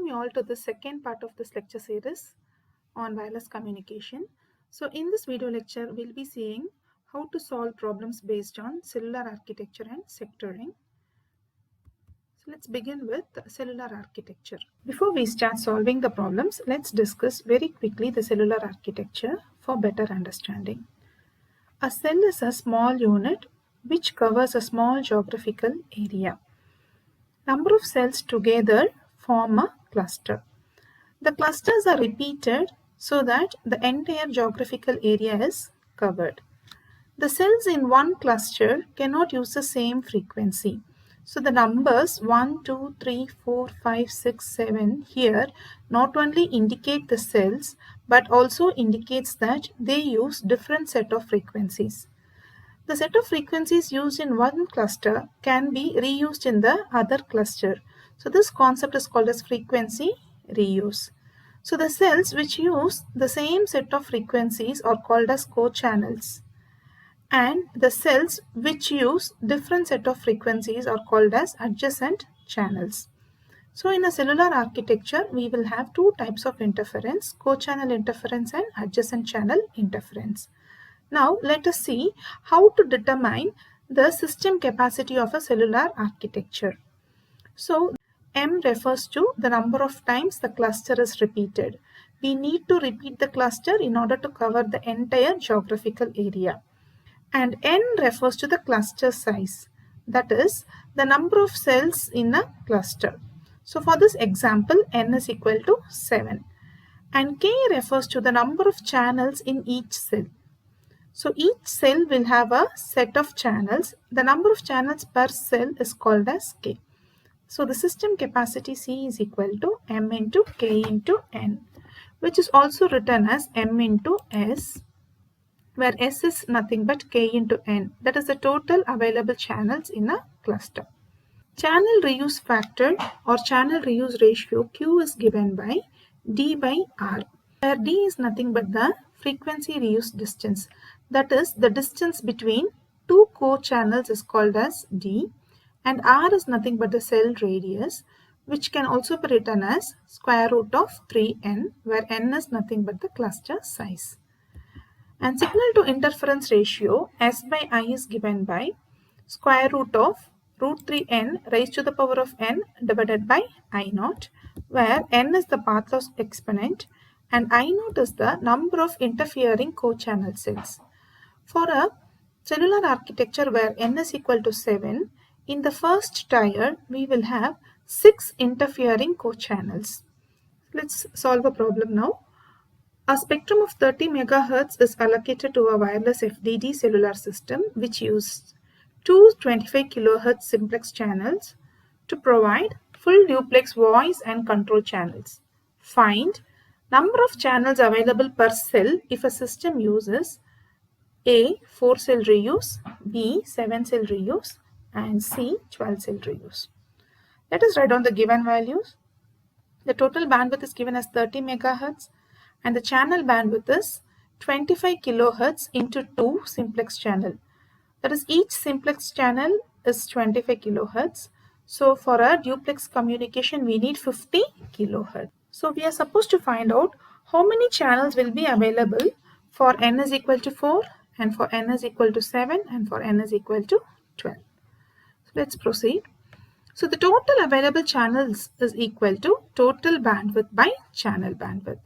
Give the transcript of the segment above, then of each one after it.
you all to the second part of this lecture series on wireless communication. So in this video lecture, we'll be seeing how to solve problems based on cellular architecture and sectoring. So let's begin with cellular architecture. Before we start solving the problems, let's discuss very quickly the cellular architecture for better understanding. A cell is a small unit which covers a small geographical area. Number of cells together form a cluster. The clusters are repeated so that the entire geographical area is covered. The cells in one cluster cannot use the same frequency. So the numbers 1, 2, 3, 4, 5, 6, 7 here not only indicate the cells but also indicates that they use different set of frequencies. The set of frequencies used in one cluster can be reused in the other cluster. So this concept is called as frequency reuse. So the cells which use the same set of frequencies are called as co-channels. And the cells which use different set of frequencies are called as adjacent channels. So in a cellular architecture, we will have two types of interference, co-channel interference and adjacent channel interference. Now let us see how to determine the system capacity of a cellular architecture. So M refers to the number of times the cluster is repeated. We need to repeat the cluster in order to cover the entire geographical area. And N refers to the cluster size. That is the number of cells in a cluster. So for this example, N is equal to 7. And K refers to the number of channels in each cell. So each cell will have a set of channels. The number of channels per cell is called as K. So the system capacity C is equal to M into K into N, which is also written as M into S, where S is nothing but K into N. That is the total available channels in a cluster. Channel reuse factor or channel reuse ratio Q is given by D by R, where D is nothing but the frequency reuse distance. That is, the distance between two co-channels is called as D, and R is nothing but the cell radius, which can also be written as square root of 3n, where n is nothing but the cluster size. And signal to interference ratio S by I is given by square root of root 3n raised to the power of n divided by I naught, where n is the path loss exponent and I naught is the number of interfering co-channel cells. For a cellular architecture where n is equal to 7, in the first tier we will have 6 interfering co-channels. Let's solve a problem now. A spectrum of 30 MHz is allocated to a wireless FDD cellular system which uses two 25 kHz simplex channels to provide full duplex voice and control channels. Find number of channels available per cell if a system uses A. 4 cell reuse, B. 7 cell reuse, and C. 12 cell reuse. Let us write down the given values. The total bandwidth is given as 30 MHz and the channel bandwidth is 25 kHz into 2 simplex channel. That is, each simplex channel is 25 kHz. So for a duplex communication, we need 50 kHz. So we are supposed to find out how many channels will be available for n is equal to 4 and for n is equal to 7 and for n is equal to 12. So let's proceed. So the total available channels is equal to total bandwidth by channel bandwidth.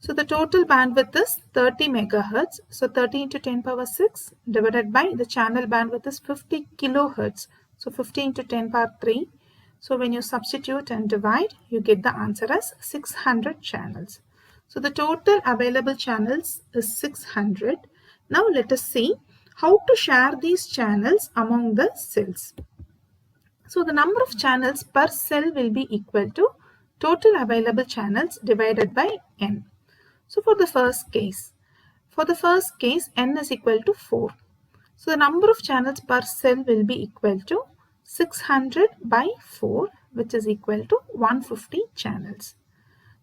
So the total bandwidth is 30 MHz. So 30 into 10 power 6 divided by the channel bandwidth is 50 kHz. So 50 into 10 power 3. So when you substitute and divide, you get the answer as 600 channels. So the total available channels is 600. Now let us see how to share these channels among the cells. So the number of channels per cell will be equal to total available channels divided by n. So for the first case, n is equal to 4. So the number of channels per cell will be equal to 600 by 4, which is equal to 150 channels.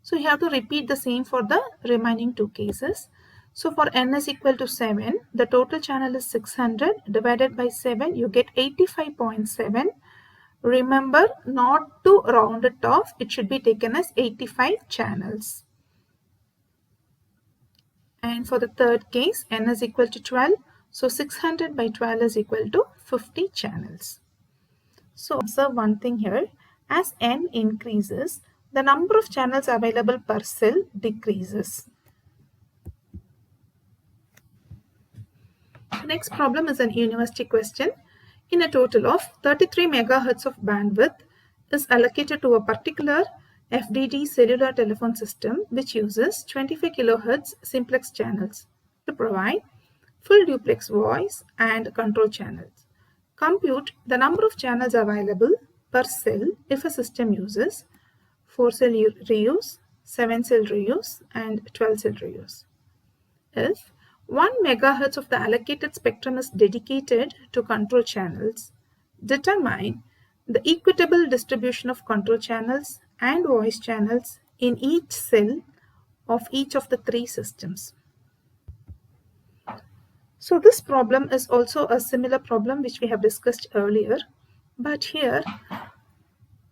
So you have to repeat the same for the remaining two cases. So for n is equal to 7, the total channel is 600 divided by 7, you get 85.7. Remember not to round it off. It should be taken as 85 channels. And for the third case, n is equal to 12. So 600 by 12 is equal to 50 channels. So observe one thing here. As n increases, the number of channels available per cell decreases. The next problem is an university question. In a total of 33 megahertz of bandwidth is allocated to a particular FDD cellular telephone system which uses 25 kilohertz simplex channels to provide full duplex voice and control channels. Compute the number of channels available per cell if a system uses 4-cell reuse, 7-cell reuse, and 12-cell reuse. If 1 megahertz of the allocated spectrum is dedicated to control channels, determine the equitable distribution of control channels and voice channels in each cell of each of the three systems. So this problem is also a similar problem which we have discussed earlier, but here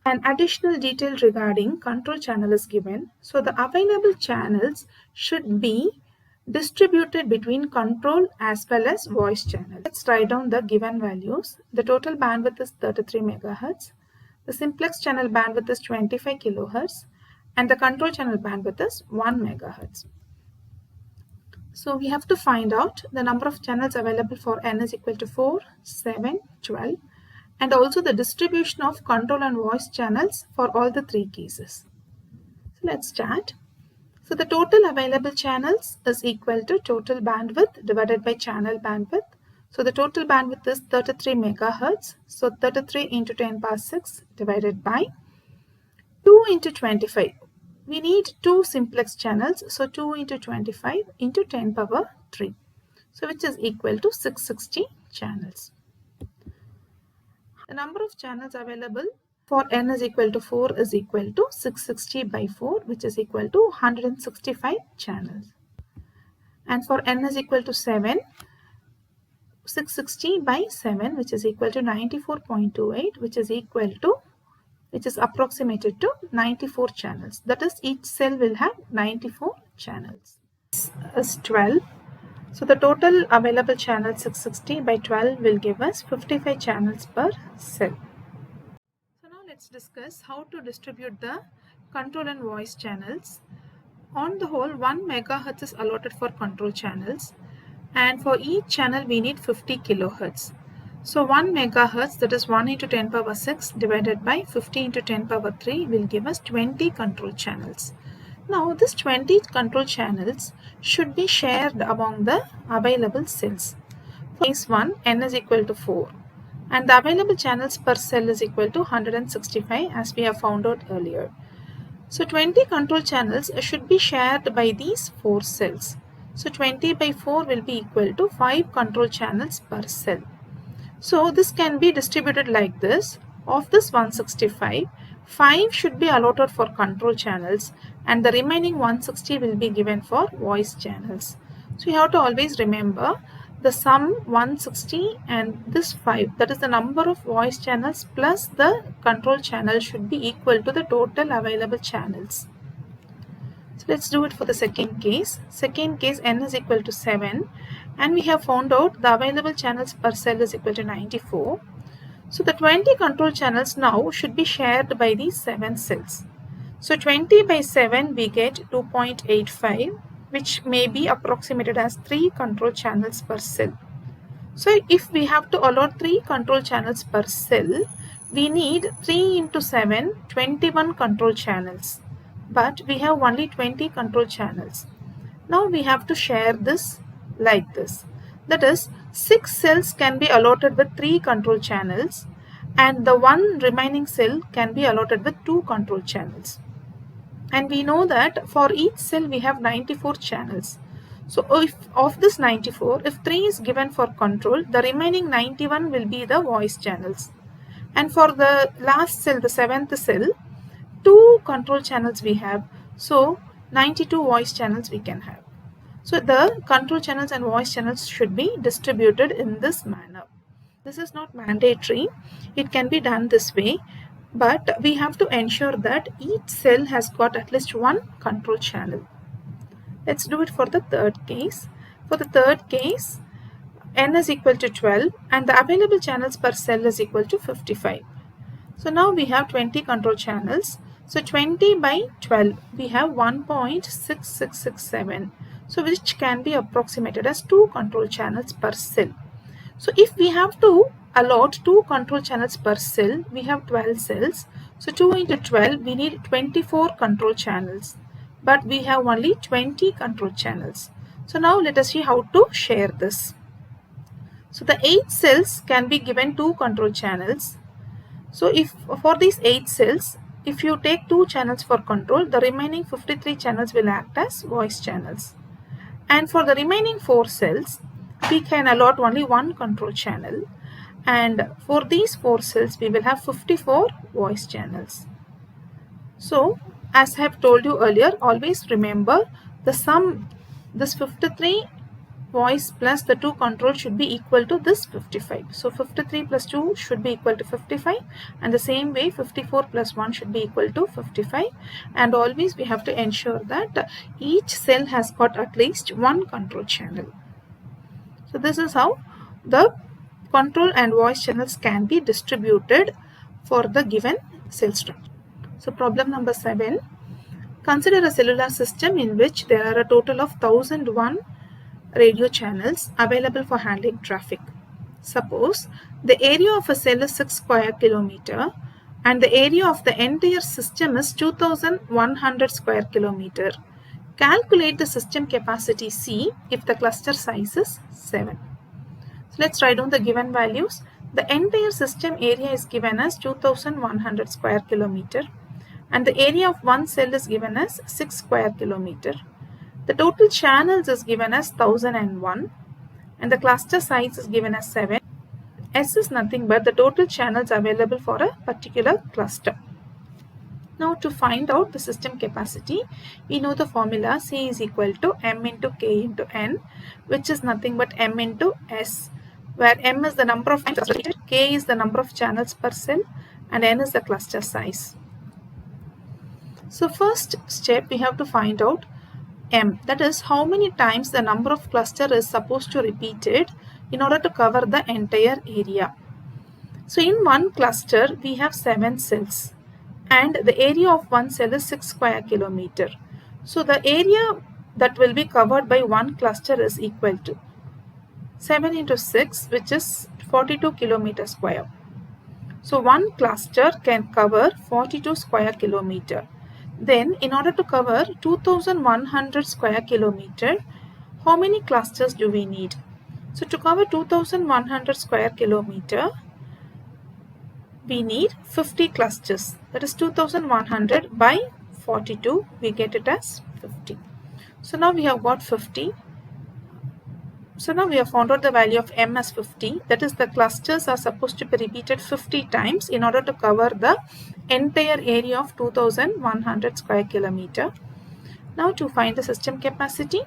an additional detail regarding control channel is given. So the available channels should be distributed between control as well as voice channel. Let's write down the given values. The total bandwidth is 33 megahertz. The simplex channel bandwidth is 25 kilohertz and the control channel bandwidth is 1 megahertz. So we have to find out the number of channels available for n is equal to 4, 7, 12 and also the distribution of control and voice channels for all the three cases. So let's start. So the total available channels is equal to total bandwidth divided by channel bandwidth. So the total bandwidth is 33 megahertz. So 33 into 10 power 6 divided by 2 into 25. We need 2 simplex channels. So 2 into 25 into 10 power 3. So which is equal to 660 channels. The number of channels available for n is equal to 4 is equal to 660 by 4 which is equal to 165 channels. And for n is equal to 7, 660 by 7 which is equal to 94.28 which is approximated to 94 channels. That is each cell will have 94 channels. This is 12. So the total available channel 660 by 12 will give us 55 channels per cell. Let's discuss how to distribute the control and voice channels. On the whole, 1 megahertz is allotted for control channels and for each channel we need 50 kilohertz. So 1 megahertz, that is 1 into 10 power 6 divided by 50 into 10 power 3 will give us 20 control channels. Now this 20 control channels should be shared among the available cells. For case 1, n is equal to 4. And the available channels per cell is equal to 165 as we have found out earlier. So 20 control channels should be shared by these 4 cells. So 20 by 4 will be equal to 5 control channels per cell. So this can be distributed like this. Of this 165, 5 should be allotted for control channels and the remaining 160 will be given for voice channels. So you have to always remember the sum 160 and this 5, that is the number of voice channels plus the control channel should be equal to the total available channels. So let's do it for the second case. Second case, n is equal to 7 and we have found out the available channels per cell is equal to 94. So the 20 control channels now should be shared by these 7 cells. So 20 by 7 we get 2.85 which may be approximated as 3 control channels per cell. So if we have to allot 3 control channels per cell, we need 3 into 7, 21 control channels. But we have only 20 control channels. Now we have to share this like this. That is, 6 cells can be allotted with 3 control channels and the one remaining cell can be allotted with 2 control channels. And we know that for each cell we have 94 channels. So if of this 94, if 3 is given for control, the remaining 91 will be the voice channels. And for the last cell, the 7th cell, 2 control channels we have. So 92 voice channels we can have. So the control channels and voice channels should be distributed in this manner. This is not mandatory. It can be done this way, but we have to ensure that each cell has got at least one control channel. Let's do it for the third case. For the third case, n is equal to 12 and the available channels per cell is equal to 55. So now we have 20 control channels. So 20 by 12, we have 1.6667. So which can be approximated as 2 control channels per cell. So if we have to allot 2 control channels per cell, we have 12 cells. So 2 into 12, we need 24 control channels. But we have only 20 control channels. So now let us see how to share this. So the 8 cells can be given 2 control channels. So if for these 8 cells, if you take 2 channels for control, the remaining 53 channels will act as voice channels. And for the remaining 4 cells, we can allot only 1 control channel. And for these 4 cells, we will have 54 voice channels. So as I have told you earlier, always remember the sum, this 53 voice plus the 2 control should be equal to this 55. So 53 plus 2 should be equal to 55, and the same way 54 plus 1 should be equal to 55. And always we have to ensure that each cell has got at least 1 control channel. So this is how the control and voice channels can be distributed for the given cell structure. So problem number 7. Consider a cellular system in which there are a total of 1001 radio channels available for handling traffic. Suppose the area of a cell is 6 square kilometer and the area of the entire system is 2100 square kilometer. Calculate the system capacity C if the cluster size is 7. So let's write down the given values. The entire system area is given as 2100 square kilometer and the area of one cell is given as 6 square kilometer. The total channels is given as 1001 and the cluster size is given as 7. S is nothing but the total channels available for a particular cluster. Now to find out the system capacity, we know the formula C is equal to M into K into N, which is nothing but M into S, where M is the number of times, K is the number of channels per cell, and N is the cluster size. So first step, we have to find out M, that is how many times the number of cluster is supposed to repeat it in order to cover the entire area. So in one cluster we have 7 cells and the area of one cell is 6 square kilometer. So the area that will be covered by one cluster is equal to 7 into 6, which is 42 kilometer square. So one cluster can cover 42 square kilometer. Then in order to cover 2100 square kilometer, how many clusters do we need? So to cover 2100 square kilometer, we need 50 clusters. That is 2100 by 42, we get it as 50. So now we have got 50. So now we have found out the value of M as 50. That is, the clusters are supposed to be repeated 50 times in order to cover the entire area of 2100 square kilometer. Now to find the system capacity,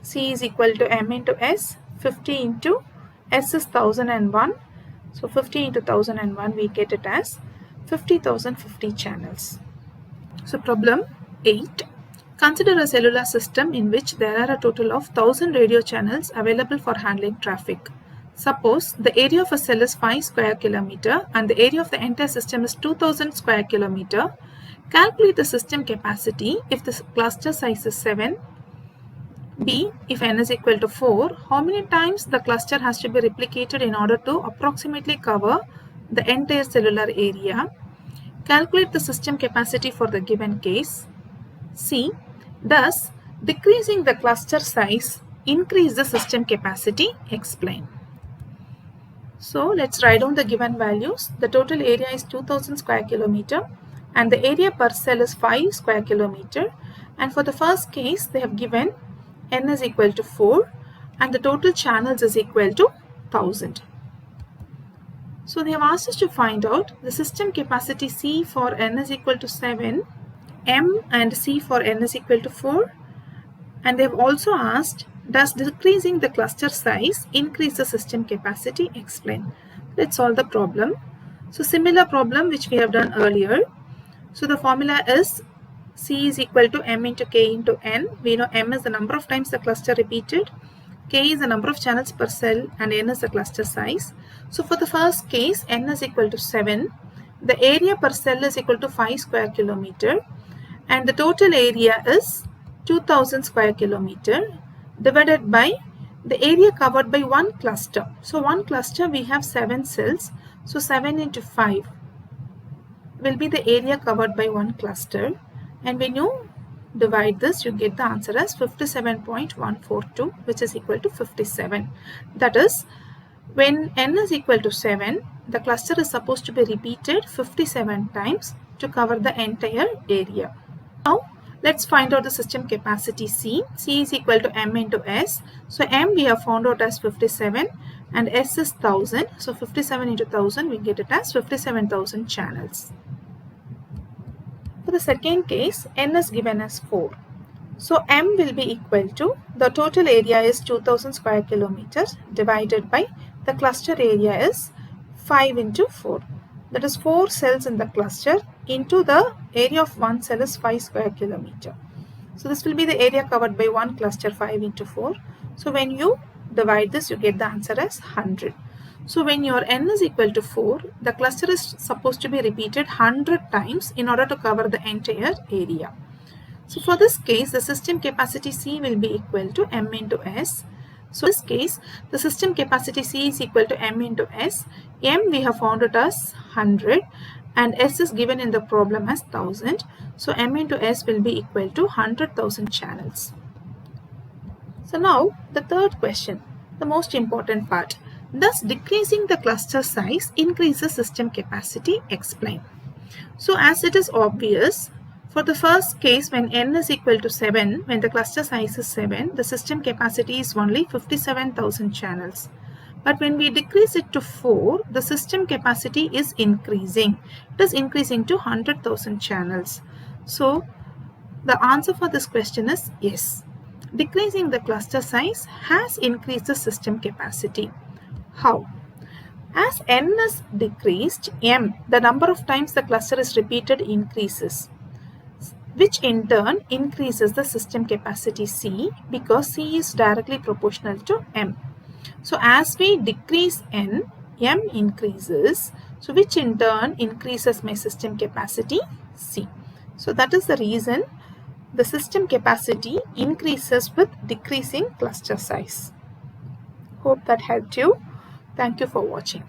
C is equal to M into S. 50 into S is 1001. So 50 into 1001, we get it as 50,050 channels. So problem 8. Consider a cellular system in which there are a total of 1000 radio channels available for handling traffic. Suppose the area of a cell is 5 square kilometer and the area of the entire system is 2000 square kilometer. Calculate the system capacity if the cluster size is 7. B, if n is equal to 4, how many times the cluster has to be replicated in order to approximately cover the entire cellular area. Calculate the system capacity for the given case. C, thus decreasing the cluster size increase the system capacity. Explain. So let's write down the given values. The total area is 2000 square kilometer and the area per cell is 5 square kilometer. And for the first case, they have given n is equal to 4 and the total channels is equal to 1000. So they have asked us to find out the system capacity C for n is equal to 7, M and C for n is equal to 4, and they have also asked, does decreasing the cluster size increase the system capacity? Explain. let's solve the problem. So similar problem which we have done earlier. So the formula is C is equal to M into K into N. We know M is the number of times the cluster repeated, K is the number of channels per cell, and N is the cluster size. So for the first case, N is equal to 7. The area per cell is equal to 5 square kilometer, and the total area is 2000 square kilometer divided by the area covered by one cluster. So one cluster we have 7 cells, so 7 into 5 will be the area covered by one cluster, and when you divide this you get the answer as 57.142, which is equal to 57. That is, when N is equal to 7, the cluster is supposed to be repeated 57 times to cover the entire area. Now let's find out the system capacity C. C is equal to M into S. So M we have found out as 57 and S is 1000. So 57 into 1000 we get it as 57,000 channels. For the second case, N is given as 4. So M will be equal to, the total area is 2000 square kilometers divided by the cluster area is 5 into 4. That is 4 cells in the cluster into the area of one cell is 5 square kilometer. So this will be the area covered by one cluster, 5 into 4. So when you divide this you get the answer as 100. So when your N is equal to 4, the cluster is supposed to be repeated 100 times in order to cover the entire area. So for this case, the system capacity C will be equal to M into S. So in this case, the system capacity C is equal to M into S. M we have found it as 100 and S is given in the problem as 1000. So M into S will be equal to 100,000 channels. So now the third question, the most important part. Thus decreasing the cluster size increases system capacity. Explain. So as it is obvious, for the first case when N is equal to 7, when the cluster size is 7, the system capacity is only 57,000 channels. But when we decrease it to 4, the system capacity is increasing. It is increasing to 100,000 channels. So the answer for this question is yes. Decreasing the cluster size has increased the system capacity. How? As N is decreased, M, the number of times the cluster is repeated, increases, which in turn increases the system capacity C, because C is directly proportional to M. So as we decrease N, M increases, so which in turn increases my system capacity C. So that is the reason the system capacity increases with decreasing cluster size. Hope that helped you. Thank you for watching.